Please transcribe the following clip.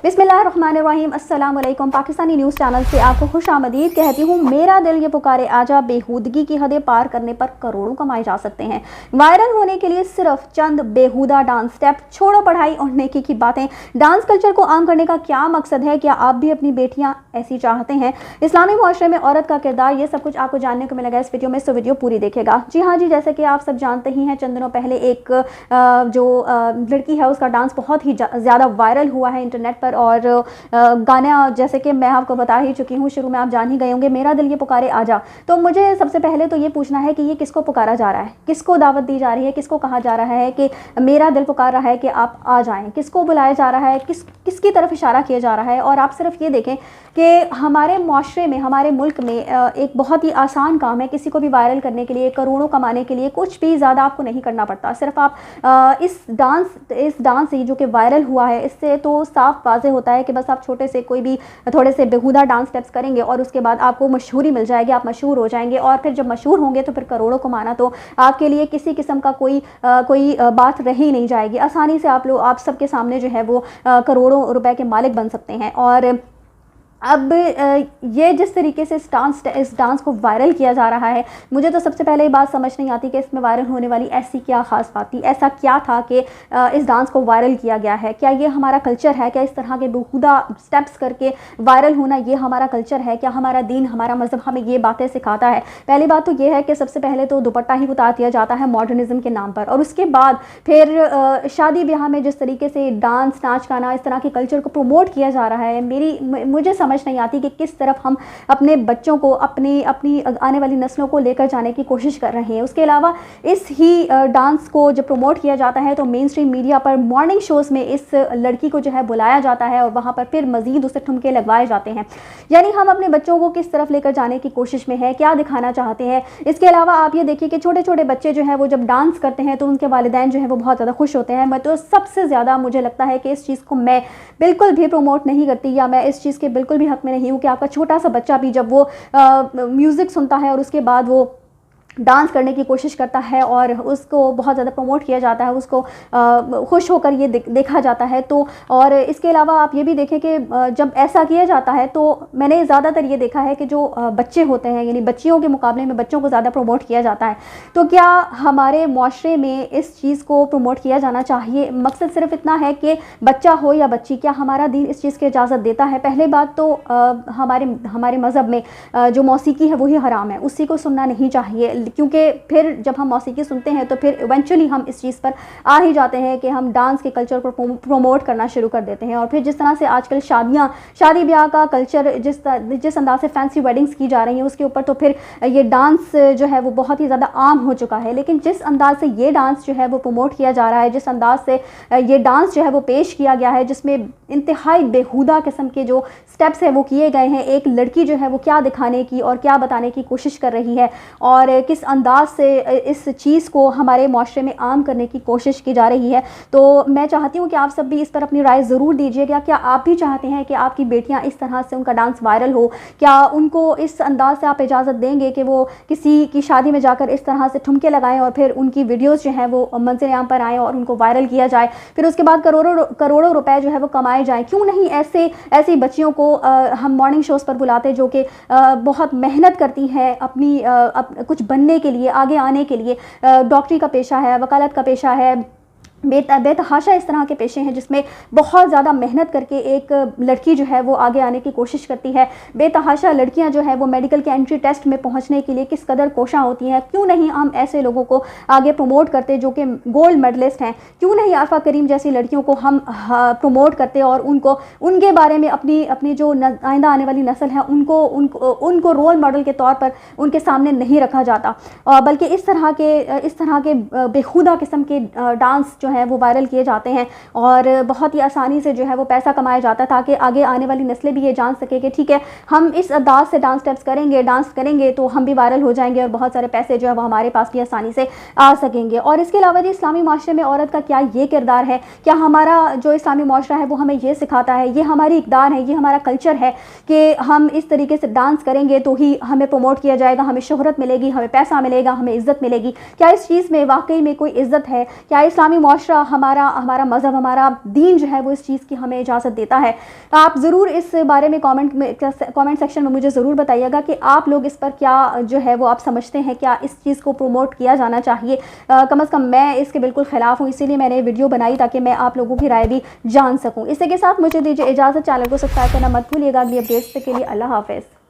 बिस्मिल्लाहिर्रहमानिर्रहीम। अस्सलाम वालेकुम। पाकिस्तानी न्यूज़ चैनल से आपको खुशामदीद कहती हूँ। मेरा दिल ये पुकारे आजा बेहूदगी की हदें पार करने पर करोड़ों कमाए जा सकते हैं। वायरल होने के लिए सिर्फ चंद बेहुदा डांस स्टेप, छोड़ो पढ़ाई और नेकी की बातें। डांस कल्चर को आम करने का क्या मकसद है? क्या आप भी अपनी बेटियां ऐसी चाहते हैं? इस्लामी मुआशरे में औरत का किरदार, ये सब कुछ आपको जानने को मिलेगा इस वीडियो में, सो वीडियो पूरी देखेगा। जी हाँ जी, जैसे कि आप सब जानते ही हैं, चंद दिनों पहले एक जो लड़की है उसका डांस बहुत ही ज़्यादा वायरल हुआ है इंटरनेट पर। और गाना, जैसे कि मैं आपको बता ही चुकी हूँ, शुरू में आप जान ही गए होंगे, मेरा दिल ये पुकारे आजा। तो मुझे सबसे पहले तो ये पूछना है कि ये किसको पुकारा जा रहा है, किसको दावत दी जा रही है, किसको कहा जा रहा है कि मेरा दिल पुकार रहा है कि आप आ जाएं, किसको बुलाया जा रहा है, किसकी तरफ इशारा किया जा रहा है। और आप सिर्फ ये देखें कि हमारे माशरे में, हमारे मुल्क में एक बहुत ही आसान काम है किसी को भी वायरल करने के लिए, करोड़ों कमाने के लिए कुछ भी ज़्यादा आपको नहीं करना पड़ता। सिर्फ आप इस डांस से जो कि वायरल हुआ है, इससे तो साफ वाज़े होता है कि बस आप छोटे से कोई भी थोड़े से बेहुदा डांस स्टेप्स करेंगे और उसके बाद आपको मशहूरी मिल जाएगी, आप मशहूर हो जाएंगे। और फिर जब मशहूर होंगे तो फिर करोड़ों कमाना तो आपके लिए किसी किस्म का कोई बात रही नहीं जाएगी। आसानी से आप सबके सामने जो है वो करोड़ों रुपए के मालिक बन सकते हैं। और अब ये जिस तरीके से इस डांस को वायरल किया जा रहा है, मुझे तो सबसे पहले ये बात समझ नहीं आती कि इसमें वायरल होने वाली ऐसी क्या ख़ास बात थी, ऐसा क्या था कि इस डांस को वायरल किया गया है। क्या ये हमारा कल्चर है? क्या इस तरह के बेहुदा स्टेप्स करके वायरल होना ये हमारा कल्चर है? क्या हमारा दीन, हमारा मज़हब हमें ये बातें सिखाता है? पहली बात तो ये है कि सबसे पहले तो दुपट्टा ही उतार दिया जाता है मॉडर्निज़म के नाम पर, और उसके बाद फिर शादी ब्याह में जिस तरीके से डांस, नाच गाना, इस तरह के कल्चर को प्रमोट किया जा रहा है, मुझे समझ नहीं आती कि किस तरफ हम अपने बच्चों को, अपनी आने वाली नस्लों को लेकर जाने की कोशिश कर रहे हैं। उसके अलावा इस ही डांस को जब प्रमोट किया जाता है तो मेन स्ट्रीम मीडिया पर मॉर्निंग शोज़ में इस लड़की को जो है बुलाया जाता है और वहाँ पर फिर मज़ीद उसे ठुमके लगवाए जाते हैं। यानी हम अपने बच्चों को किस तरफ लेकर जाने की कोशिश में है, क्या दिखाना चाहते हैं। इसके अलावा आप ये देखिए कि छोटे छोटे बच्चे जो हैं वो जब डांस करते हैं तो उनके वालिदैन जो है वो बहुत ज़्यादा खुश होते हैं। मैं तो सबसे ज़्यादा मुझे लगता है कि इस चीज़ को मैं बिल्कुल भी प्रमोट नहीं करती, या मैं इस चीज़ के बिल्कुल भी हक में नहीं हूँ कि आपका छोटा सा बच्चा भी जब वो म्यूज़िक सुनता है और उसके बाद वो डांस करने की कोशिश करता है और उसको बहुत ज़्यादा प्रमोट किया जाता है, उसको खुश होकर ये देखा जाता है। तो और इसके अलावा आप ये भी देखें कि जब ऐसा किया जाता है तो मैंने ज़्यादातर ये देखा है कि जो बच्चे होते हैं, यानी बच्चियों के मुकाबले में बच्चों को ज़्यादा प्रमोट किया जाता है। तो क्या हमारे माशरे में इस चीज़ को प्रमोट किया जाना चाहिए? मकसद सिर्फ इतना है कि बच्चा हो या बच्ची, क्या हमारा दीन इस चीज़ की इजाज़त देता है? पहले बात तो हमारे मज़हब में जो मौसीकी है वही हराम है, उसी को सुनना नहीं चाहिए, क्योंकि फिर जब हम मौसीकी सुनते हैं तो फिर इवेंचुअली हम इस चीज़ पर आ ही जाते हैं कि हम डांस के कल्चर को प्रमोट करना शुरू कर देते हैं। और फिर जिस तरह से आजकल शादी ब्याह का कल्चर, जिस अंदाज से फैंसी वेडिंग्स की जा रही हैं, उसके ऊपर तो फिर ये डांस जो है वो बहुत ही ज़्यादा आम हो चुका है। लेकिन जिस अंदाज से ये डांस जो है वो प्रमोट किया जा रहा है, जिस अंदाज से ये डांस जो है वो पेश किया गया है, जिसमें इंतहाई बेहुदा किस्म के जो स्टेप्स हैं वो किए गए हैं, एक लड़की जो है वो क्या दिखाने की और क्या बताने की कोशिश कर रही है और किस अंदाज से इस चीज़ को हमारे माशरे में आम करने की कोशिश की जा रही है। तो मैं चाहती हूँ कि आप सब भी इस पर अपनी राय ज़रूर दीजिएगा। क्या आप भी चाहते हैं कि आपकी बेटियाँ इस तरह से उनका डांस वायरल हो? क्या उनको इस अंदाज से आप इजाज़त देंगे कि वो किसी की शादी में जाकर इस तरह से ठुमके लगाएं और फिर उनकी वीडियोज़ जो हैं वो मंज़र-ए-आम पर आएँ और उनको वायरल किया जाए, फिर उसके बाद करोड़ों रुपए जो है वो कमाए जाएँ? क्यों नहीं ऐसी बच्चियों को हम मॉर्निंग शोज़ पर बुलाते जो कि बहुत मेहनत करती हैं अपनी कुछ बनने के लिए, आगे आने के लिए। डॉक्टरी का पेशा है, वकालत का पेशा है, बेतहाशा इस तरह के पेशे हैं जिसमें बहुत ज़्यादा मेहनत करके एक लड़की जो है वो आगे आने की कोशिश करती है। बेतहाशा लड़कियां जो है वो मेडिकल के एंट्री टेस्ट में पहुंचने के लिए किस कदर कोशां होती हैं। क्यों नहीं हम ऐसे लोगों को आगे प्रमोट करते जो कि गोल्ड मेडलिस्ट हैं? क्यों नहीं आफा करीम जैसी लड़कियों को हम प्रमोट करते और उनके बारे में अपनी जो आइंदा आने वाली नस्ल है उनको रोल मॉडल के तौर पर उनके सामने नहीं रखा जाता, बल्कि इस तरह के बेहुदा किस्म के डांस जो है वो वायरल किए जाते हैं और बहुत ही आसानी से जो है वो पैसा कमाया जाता है, ताकि आगे आने वाली नस्लें भी ये जान सके कि ठीक है, हम इस अंदाज से डांस करेंगे तो हम भी वायरल हो जाएंगे और बहुत सारे पैसे जो है वो हमारे पास भी आसानी से आ सकेंगे। और इसके अलावा जी, इस्लामी माशरे में औरत का क्या ये किरदार है? क्या हमारा जो इस्लामी माशरा है वो हमें ये सिखाता है, ये हमारी इक़दार है, ये हमारा कल्चर है कि हम इस तरीके से डांस करेंगे तो ही हमें प्रमोट किया जाएगा, हमें शोहरत मिलेगी, हमें पैसा मिलेगा, हमें इज़्ज़त मिलेगी? क्या इस चीज़ में वाकई में कोई इज़्ज़त है? क्या इस्लामी माशरा, हमारा मज़हब, हमारा दीन जो है वो इस चीज़ की हमें इजाज़त देता है। आप ज़रूर इस बारे में कमेंट सेक्शन में मुझे ज़रूर बताइएगा कि आप लोग इस पर क्या जो है वो आप समझते हैं, क्या इस चीज़ को प्रमोट किया जाना चाहिए। कम से कम मैं इसके बिल्कुल ख़िलाफ़ हूँ, इसीलिए मैंने वीडियो बनाई ताकि मैं आप लोगों की राय भी जान सकूँ। इसी के साथ मुझे दीजिए इजाज़त। चैनल को सब्सक्राइब करना मत भूलिएगा अगली अपडेट्स के लिए। अल्लाह हाफ़िज़।